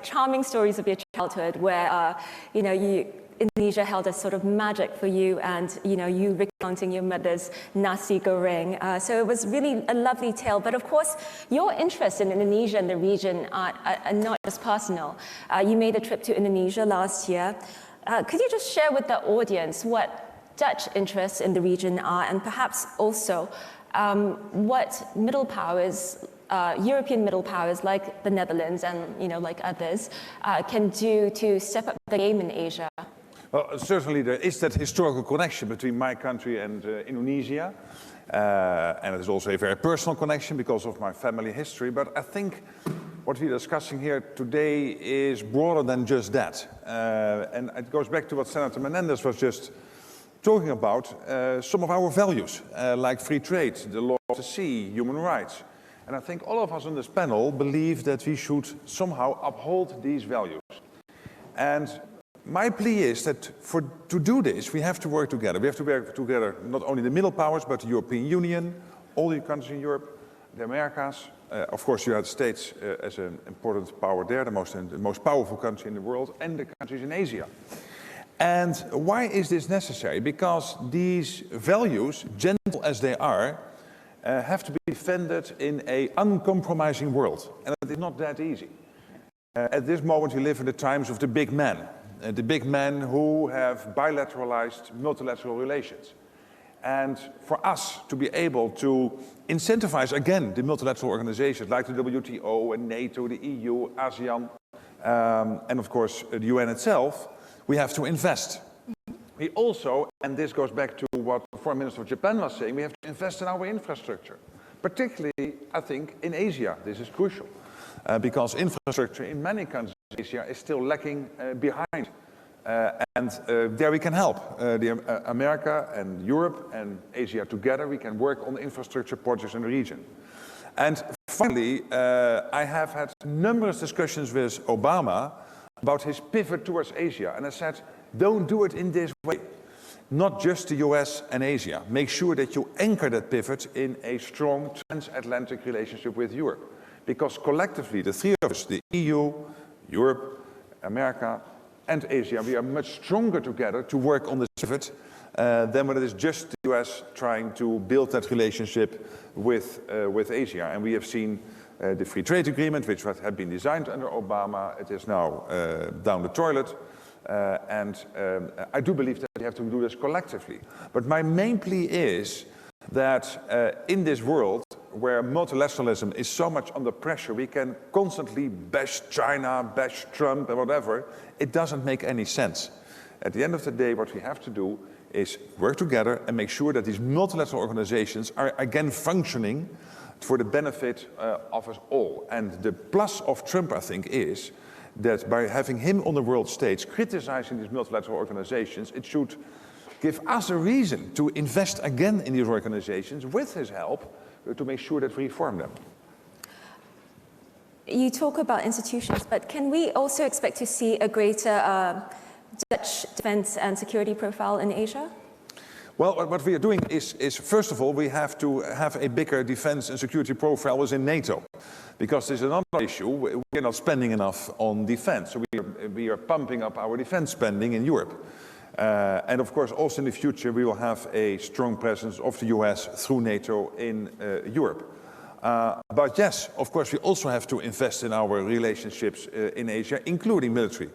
charming stories of your childhood where, Indonesia held a sort of magic for you and, you recounting your mother's nasi goreng. So it was really a lovely tale. But of course, your interest in Indonesia and the region are not just personal. You made a trip to Indonesia last year. Could you just share with the audience what Dutch interests in the region are, and perhaps also what middle powers, European middle powers like the Netherlands and like others, can do to step up the game in Asia? Well, certainly there is that historical connection between my country and Indonesia. And it is also a very personal connection because of my family history. But I think what we're discussing here today is broader than just that. And it goes back to what Senator Menendez was just talking about, some of our values, like free trade, the law of the sea, human rights. And I think all of us on this panel believe that we should somehow uphold these values. And my plea is that to do this, we have to work together. We have to work together, not only the middle powers, but the European Union, all the countries in Europe, the Americas, of course the United States as an important power there, the most powerful country in the world, and the countries in Asia. And why is this necessary? Because these values, gentle as they are, have to be defended in an uncompromising world. And it is not that easy. At this moment we live in the times of the big men who have bilateralized multilateral relations. And for us to be able to incentivize again the multilateral organizations like the WTO and NATO, the EU, ASEAN, and of course the UN itself, we have to invest. We also, and this goes back to what the Foreign Minister of Japan was saying, we have to invest in our infrastructure. Particularly, I think, in Asia, this is crucial. Because infrastructure in many countries in Asia is still lacking behind. And there we can help. America and Europe and Asia together, we can work on the infrastructure projects in the region. And finally, I have had numerous discussions with Obama about his pivot towards Asia. And I said, don't do it in this way. Not just the US and Asia. Make sure that you anchor that pivot in a strong transatlantic relationship with Europe. Because collectively, the three of us, the EU, Europe, America, and Asia, we are much stronger together to work on this pivot than when it is just the US trying to build that relationship with Asia. And we have seen the free trade agreement, which had been designed under Obama. It is now down the toilet. And I do believe that we have to do this collectively. But my main plea is that in this world where multilateralism is so much under pressure, we can constantly bash China, bash Trump and whatever. It doesn't make any sense. At the end of the day, what we have to do is work together and make sure that these multilateral organizations are again functioning for the benefit of us all. And the plus of Trump, I think, is that by having him on the world stage criticizing these multilateral organizations, it should give us a reason to invest again in these organizations with his help to make sure that we reform them. You talk about institutions, but can we also expect to see a greater Dutch defense and security profile in Asia? Well, what we are doing is first of all, we have to have a bigger defense and security profile within NATO. Because there's another issue, we're not spending enough on defense. So we are pumping up our defense spending in Europe. And of course, also in the future, we will have a strong presence of the US through NATO in Europe. But yes, of course, we also have to invest in our relationships in Asia, including military.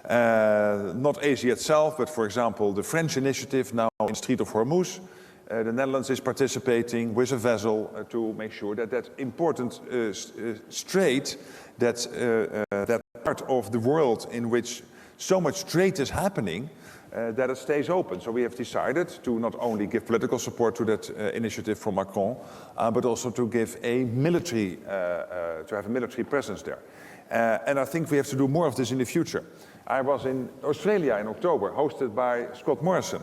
Not Asia itself, but for example, the French initiative now in the Strait of Hormuz. The Netherlands is participating with a vessel to make sure that that important strait, that part of the world in which so much trade is happening, that it stays open. So we have decided to not only give political support to that initiative from Macron, but also to give a military, to have a military presence there. And I think we have to do more of this in the future. I was in Australia in October, hosted by Scott Morrison.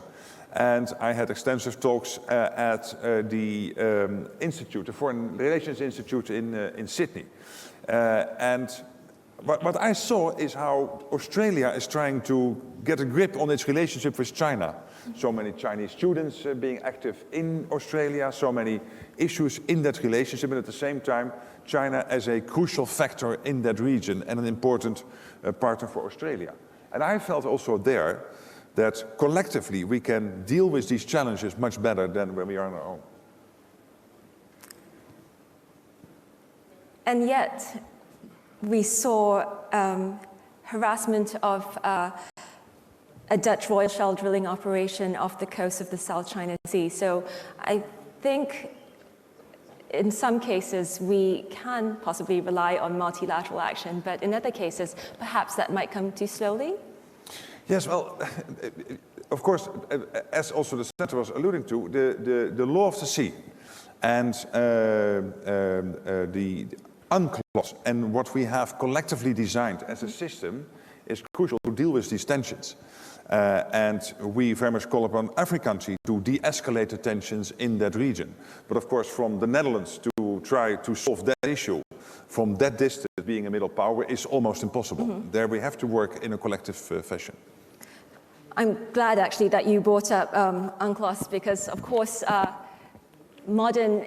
And I had extensive talks at the Institute, the Foreign Relations Institute in Sydney. And what I saw is how Australia is trying to get a grip on its relationship with China. So many Chinese students being active in Australia, so many issues in that relationship, and at the same time, China as a crucial factor in that region and an important partner for Australia. And I felt also there that collectively we can deal with these challenges much better than when we are on our own. And yet, we saw harassment of a Dutch Royal Shell drilling operation off the coast of the South China Sea. So I think in some cases we can possibly rely on multilateral action, but in other cases, perhaps that might come too slowly. Yes, well, of course, as also the senator was alluding to, the law of the sea and the UNCLOS and what we have collectively designed as a system is crucial to deal with these tensions. And we very much call upon every country to de-escalate the tensions in that region. But of course, from the Netherlands to try to solve that issue from that distance, being a middle power, is almost impossible. There we have to work in a collective fashion. I'm glad actually that you brought up UNCLOS because, of course, modern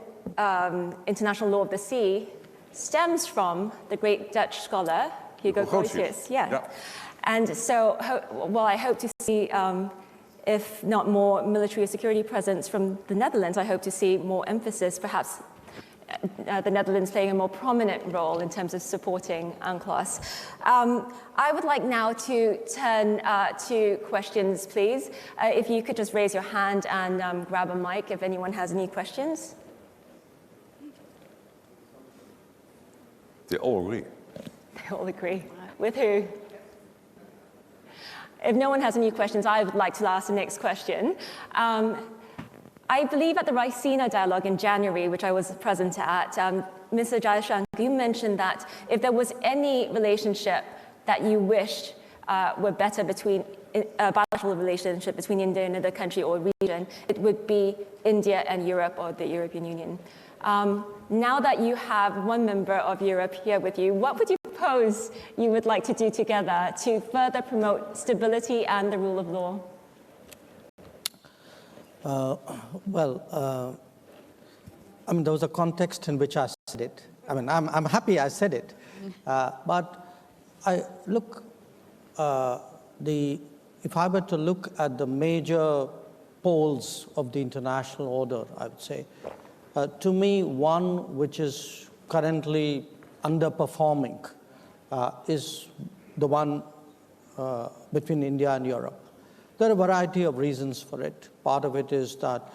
international law of the sea stems from the great Dutch scholar Hugo Grotius. Yeah. And so, well, I hope to see, if not more military or security presence from the Netherlands, I hope to see more emphasis, perhaps the Netherlands playing a more prominent role in terms of supporting UNCLOS. I would like now to turn to questions, please. If you could just raise your hand and grab a mic if anyone has any questions. They all agree. They all agree. With who? If no one has any questions, I would like to ask the next question. I believe at the Raisina dialogue in January, which I was present at, Mr. Jaishankar, you mentioned that if there was any relationship that you wished were better between a bilateral relationship between India and another country or region, it would be India and Europe or the European Union. Now that you have one member of Europe here with you, what would you propose you would like to do together to further promote stability and the rule of law? I mean, there was a context in which I said it. I mean, I'm happy I said it. But I look, if I were to look at the major poles of the international order, I would say, to me, one which is currently underperforming is the one between India and Europe. There are a variety of reasons for it. Part of it is that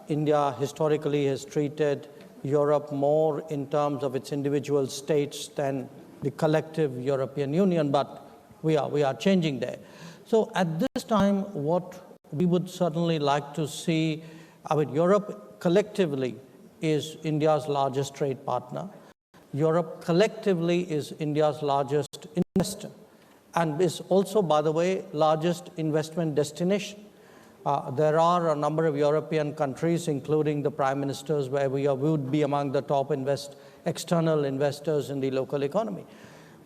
India historically has treated Europe more in terms of its individual states than the collective European Union, but we are changing there. So at this time, what we would certainly like to see, I mean, Europe collectively is India's largest trade partner. Europe collectively is India's largest investor and is also, by the way, largest investment destination. There are a number of European countries, including the prime ministers, where we would be among the top external investors in the local economy.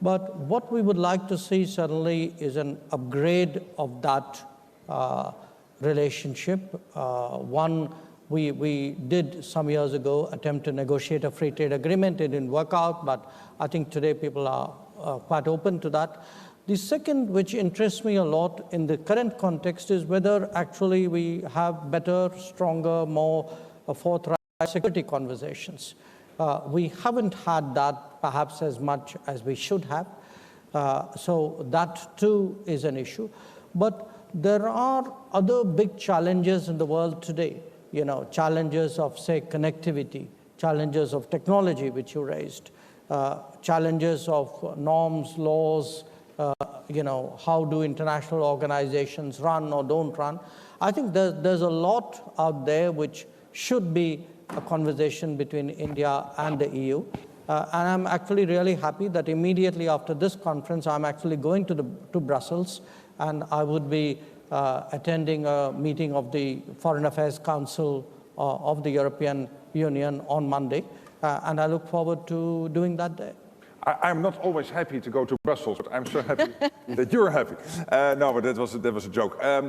But what we would like to see certainly is an upgrade of that relationship. One, we did some years ago attempt to negotiate a free trade agreement. It didn't work out, but I think today people are quite open to that. The second, which interests me a lot in the current context, is whether actually we have better, stronger, more forthright security conversations. We haven't had that perhaps as much as we should have. So that too is an issue. But there are other big challenges in the world today. You know, challenges of, say, connectivity, challenges of technology, which you raised, challenges of norms, laws, you know, how do international organizations run or don't run. I think there's a lot out there which should be a conversation between India and the EU. And I'm actually really happy that immediately after this conference, I'm actually going to Brussels, and I would be attending a meeting of the Foreign Affairs Council of the European Union on Monday. And I look forward to doing that there. I'm not always happy to go to Brussels, but I'm so happy that you're happy. No, but that was a joke. I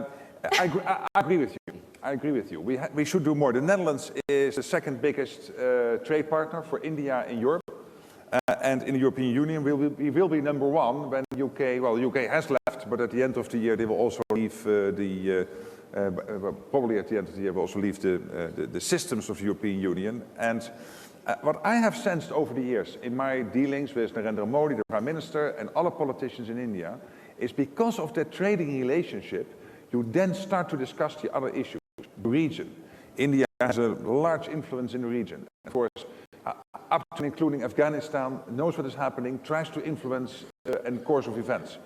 agree with you. I agree with you. We should do more. The Netherlands is the second biggest trade partner for India in Europe. And in the European Union, we will be number one when the UK, well, the UK has left, but at the end of the year, they will also leave probably at the end of the year, will also leave the systems of the European Union. And what I have sensed over the years in my dealings with Narendra Modi, the Prime Minister, and other politicians in India, is because of that trading relationship, you then start to discuss the other issues. The region. India has a large influence in the region. Of course, up to including Afghanistan, knows what is happening, tries to influence in the course of events.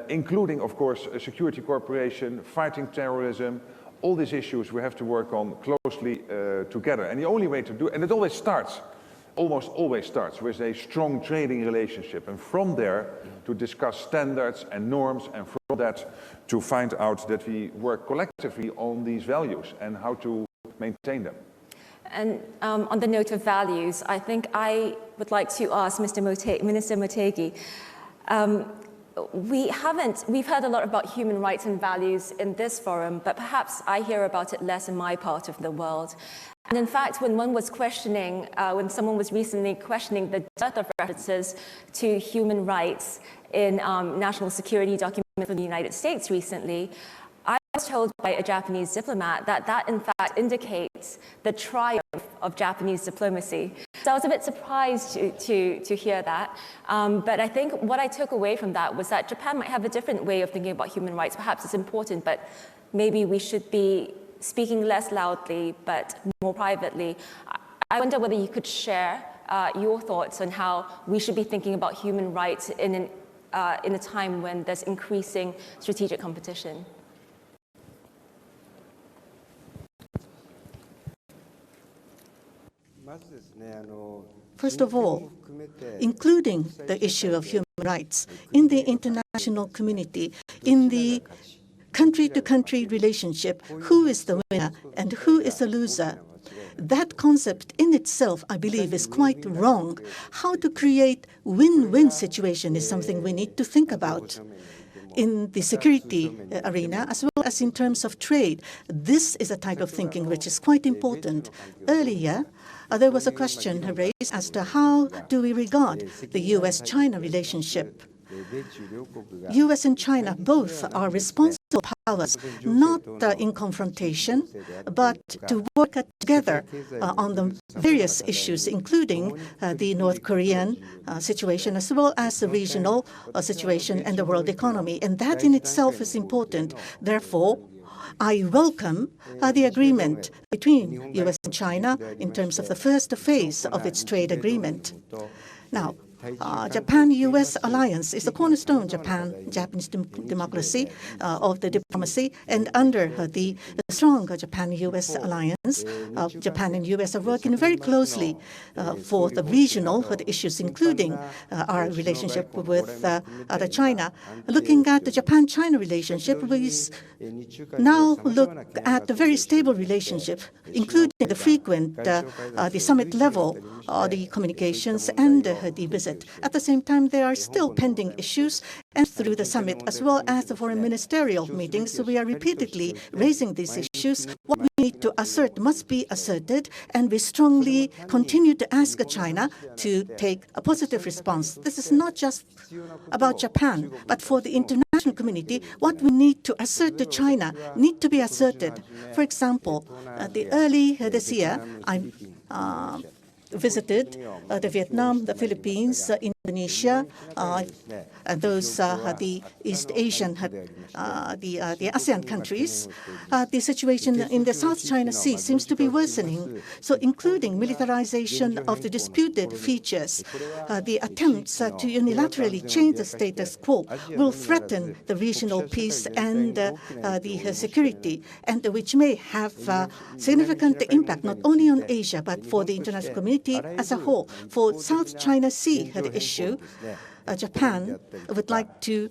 Including, of course, a security cooperation, fighting terrorism, all these issues we have to work on closely together. And the only way to do it, and it always starts, almost always starts with a strong trading relationship. And from there to discuss standards and norms, and from that to find out that we work collectively on these values and how to maintain them. And on the note of values, I think I would like to ask Minister Motegi, we've heard a lot about human rights and values in this forum, but perhaps I hear about it less in my part of the world. And in fact, when someone was recently questioning the dearth of references to human rights in national security documents from the United States recently, I was told by a Japanese diplomat that in fact indicates the triumph of Japanese diplomacy. So I was a bit surprised to hear that. But I think what I took away from that was that Japan might have a different way of thinking about human rights. Perhaps it's important, but maybe we should be speaking less loudly, but more privately. I wonder whether you could share your thoughts on how we should be thinking about human rights in a time when there's increasing strategic competition. First of all, including the issue of human rights in the international community, in the country-to-country relationship, who is the winner and who is the loser? That concept in itself, I believe, is quite wrong. How to create win-win situation is something we need to think about. In the security arena, as well as in terms of trade, this is a type of thinking which is quite important. Earlier, there was a question raised as to how do we regard the US-China relationship. US and China both are responsible powers, not in confrontation, but to work together on the various issues, including the North Korean situation, as well as the regional situation and the world economy. And that in itself is important. Therefore, I welcome the agreement between US and China in terms of the first phase of its trade agreement. Now, Japan-U.S. alliance is the cornerstone Japanese democracy of the diplomacy, and under the strong Japan-U.S. alliance, Japan and U.S. are working very closely for the regional issues, including our relationship with China. Looking at the Japan-China relationship, we now look at a very stable relationship, including the frequent, the summit level, the communications and the visit. At the same time, there are still pending issues, and through the summit, as well as the foreign ministerial meetings, so we are repeatedly raising these issues. What we need to assert must be asserted, and we strongly continue to ask China to take a positive response. This is not just about Japan, but for the international community, what we need to assert to China need to be asserted. For example, early this year, I visited the Vietnam, the Philippines, Indonesia, and those the East Asian, the ASEAN countries. The situation in the South China Sea seems to be worsening. So, including militarization of the disputed features, the attempts to unilaterally change the status quo will threaten the regional peace and the security, and which may have significant impact not only on Asia but for the international community as a whole. For South China Sea issue, Japan would like to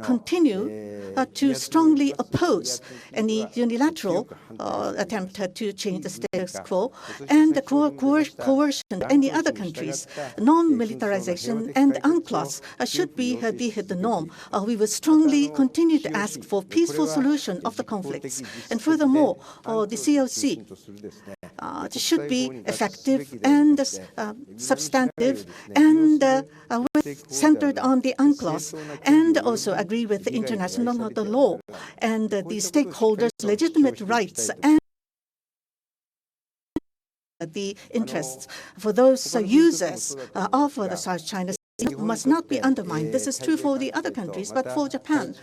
continue to strongly oppose any unilateral attempt to change the status quo and the coercion of any other countries. Non-militarization and UNCLOS should be the norm. We will strongly continue to ask for peaceful solution of the conflicts. And furthermore, the COC should be effective and substantive and centered on the UNCLOS, and also agree with the international law and the stakeholders' legitimate rights and the interests for those users of the South China Sea must not be undermined. This is true for the other countries, but for Japan,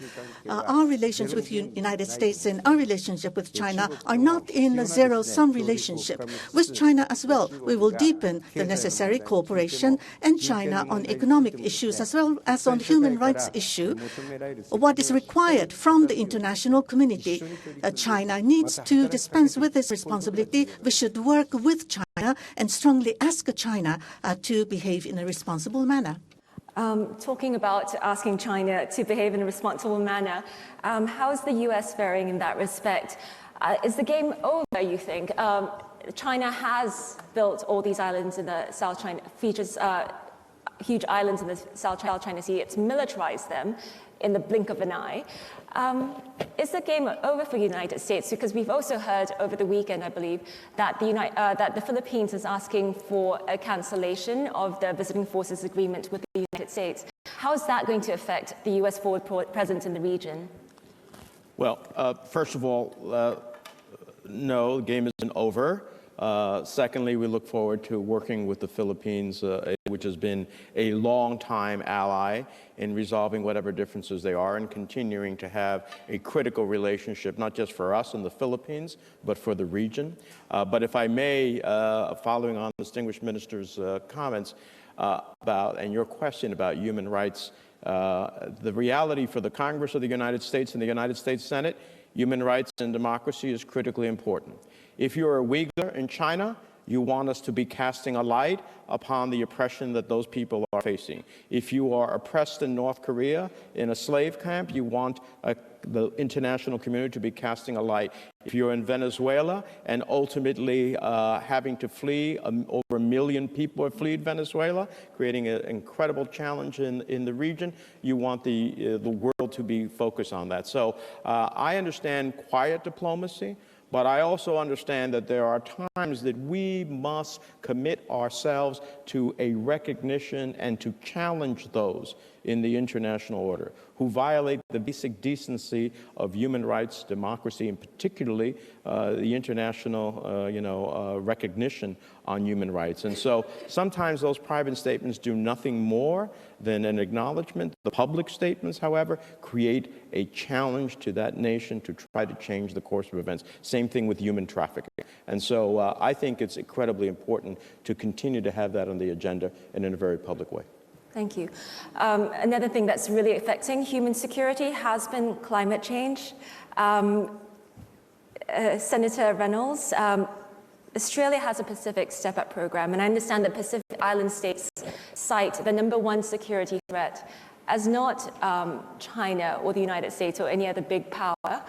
our relations with the United States and our relationship with China are not in a zero-sum relationship. With China as well, we will deepen the necessary cooperation and China on economic issues as well as on human rights issue. What is required from the international community, China needs to dispense with this responsibility. We should work with China and strongly ask China to behave in a responsible manner. Talking about asking China to behave in a responsible manner, how is the U.S. faring in that respect? Is the game over, you think? China has built all these islands in the South China, features huge islands in the South China Sea. It's militarized them in the blink of an eye. Is the game over for the United States? Because we've also heard over the weekend, I believe, that the Philippines is asking for a cancellation of the visiting forces agreement with the United States. How is that going to affect the U.S. forward presence in the region? Well, first of all, no, the game isn't over. Secondly, we look forward to working with the Philippines, which has been a long-time ally in resolving whatever differences they are and continuing to have a critical relationship, not just for us in the Philippines, but for the region. But if I may, following on the distinguished minister's comments about, and your question about human rights, the reality for the Congress of the United States and the United States Senate, human rights and democracy is critically important. If you're a Uyghur in China, you want us to be casting a light upon the oppression that those people are facing. If you are oppressed in North Korea in a slave camp, you want the international community to be casting a light. If you're in Venezuela and ultimately having to flee, over 1 million people have fled Venezuela, creating an incredible challenge in the region, you want the world to be focused on that. So I understand quiet diplomacy, but I also understand that there are times that we must commit ourselves to a recognition and to challenge those in the international order who violate the basic decency of human rights, democracy, and particularly the international, recognition on human rights. And so sometimes those private statements do nothing more than an acknowledgement. The public statements, however, create a challenge to that nation to try to change the course of events. Same thing with human trafficking. And so I think it's incredibly important to continue to have that on the agenda and in a very public way. Thank you. Another thing that's really affecting human security has been climate change. Senator Reynolds, Australia has a Pacific Step-Up program, and I understand that Pacific Island states cite the #1 security threat as not China or the United States or any other big power,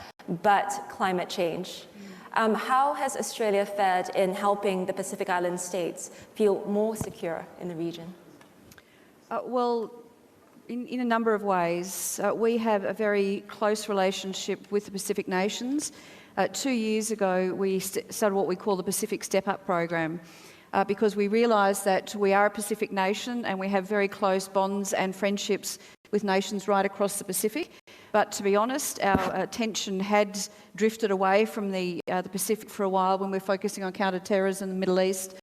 but climate change. How has Australia fared in helping the Pacific Island states feel more secure in the region? Well, in a number of ways. We have a very close relationship with the Pacific nations. 2 years ago, we started what we call the Pacific Step-Up program because we realised that we are a Pacific nation and we have very close bonds and friendships with nations right across the Pacific. But to be honest, our attention had drifted away from the Pacific for a while when we're focusing on counter-terrorism in the Middle East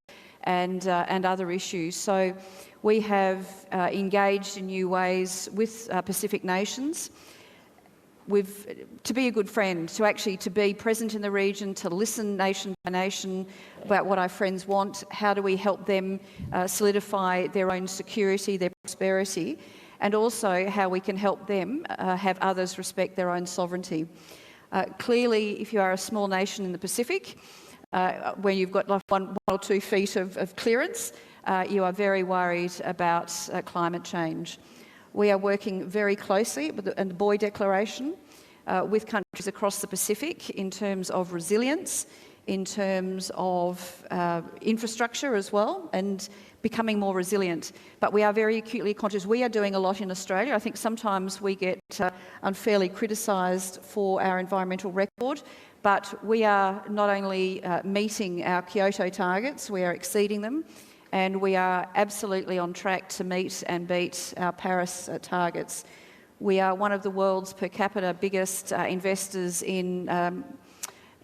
and other issues. So we have engaged in new ways with Pacific nations. To be a good friend, to be present in the region, to listen nation by nation about what our friends want, how do we help them solidify their own security, their prosperity, and also how we can help them have others respect their own sovereignty. Clearly, if you are a small nation in the Pacific, where you've got like 1 or 2 feet of clearance, you are very worried about climate change. We are working very closely with the Boy Declaration with countries across the Pacific in terms of resilience, in terms of infrastructure as well, and becoming more resilient. But we are very acutely conscious. We are doing a lot in Australia. I think sometimes we get unfairly criticised for our environmental record, but we are not only meeting our Kyoto targets, we are exceeding them, and we are absolutely on track to meet and beat our Paris targets. We are one of the world's per capita biggest investors in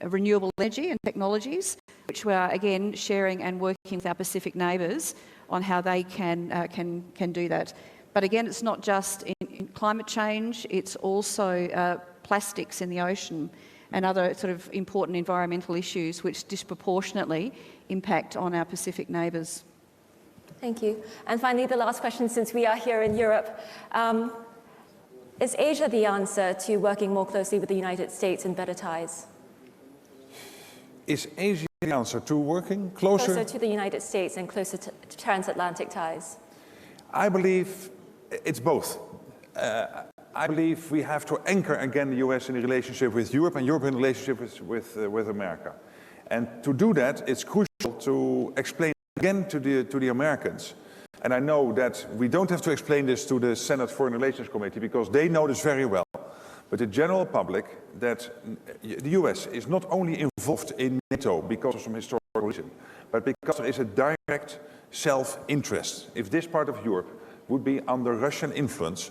renewable energy and technologies, which we are again sharing and working with our Pacific neighbours on how they can do that. But again, it's not just in climate change, it's also plastics in the ocean and other sort of important environmental issues which disproportionately impact on our Pacific neighbours. Thank you. And finally, the last question, since we are here in Europe. Is Asia the answer to working more closely with the United States in better ties? Is Asia the answer to working closer? Closer to the United States and closer to transatlantic ties? I believe it's both. I believe we have to anchor again the US in a relationship with Europe and Europe in a relationship with America. And to do that, it's crucial to explain again to the Americans. And I know that we don't have to explain this to the Senate Foreign Relations Committee because they know this very well. But the general public, that the US is not only involved in NATO because of some historical reason, but because there is a direct self-interest. If this part of Europe would be under Russian influence,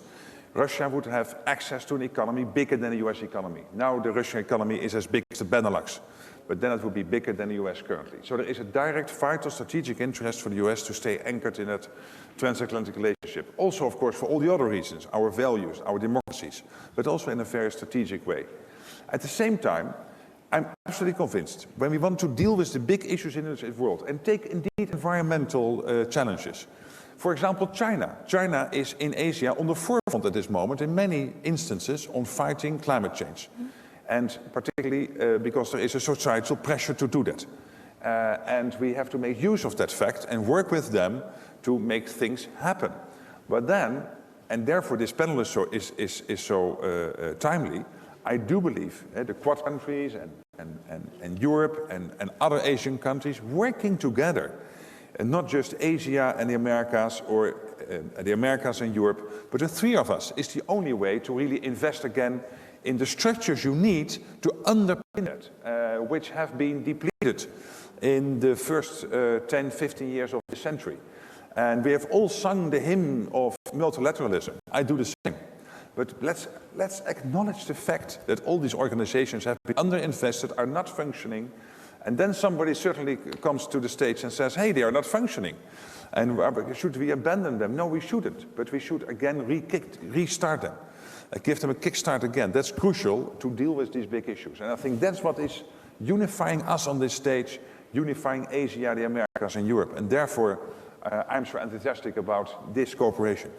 Russia would have access to an economy bigger than the US economy. Now the Russian economy is as big as the Benelux, but then it would be bigger than the US currently. So there is a direct vital strategic interest for the US to stay anchored in that transatlantic relationship. Also, of course, for all the other reasons, our values, our democracies, but also in a very strategic way. At the same time, I'm absolutely convinced when we want to deal with the big issues in the world and take indeed environmental challenges. For example, China. China is in Asia on the forefront at this moment in many instances on fighting climate change. And particularly because there is a societal pressure to do that. And we have to make use of that fact and work with them to make things happen. But then, and therefore this panel is so timely, I do believe the Quad countries and Europe and other Asian countries working together, and not just Asia and the Americas or the Americas and Europe, but the three of us is the only way to really invest again in the structures you need to underpin it, which have been depleted in the first 10, 15 years of the century. And we have all sung the hymn of multilateralism. I do the same. But let's acknowledge the fact that all these organizations have been underinvested, are not functioning, and then somebody certainly comes to the stage and says, hey, they are not functioning. And should we abandon them? No, we shouldn't. But we should again restart them. Give them a kickstart again. That's crucial to deal with these big issues. And I think that's what is unifying us on this stage, unifying Asia, the Americas, and Europe. And therefore, I'm so enthusiastic about this cooperation.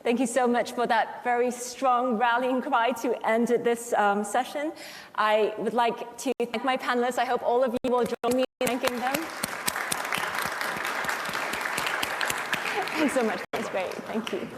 Thank you so much for that very strong rallying cry to end this session. I would like to thank my panelists. I hope all of you will join me in thanking them. Thanks so much. That's great. Thank you.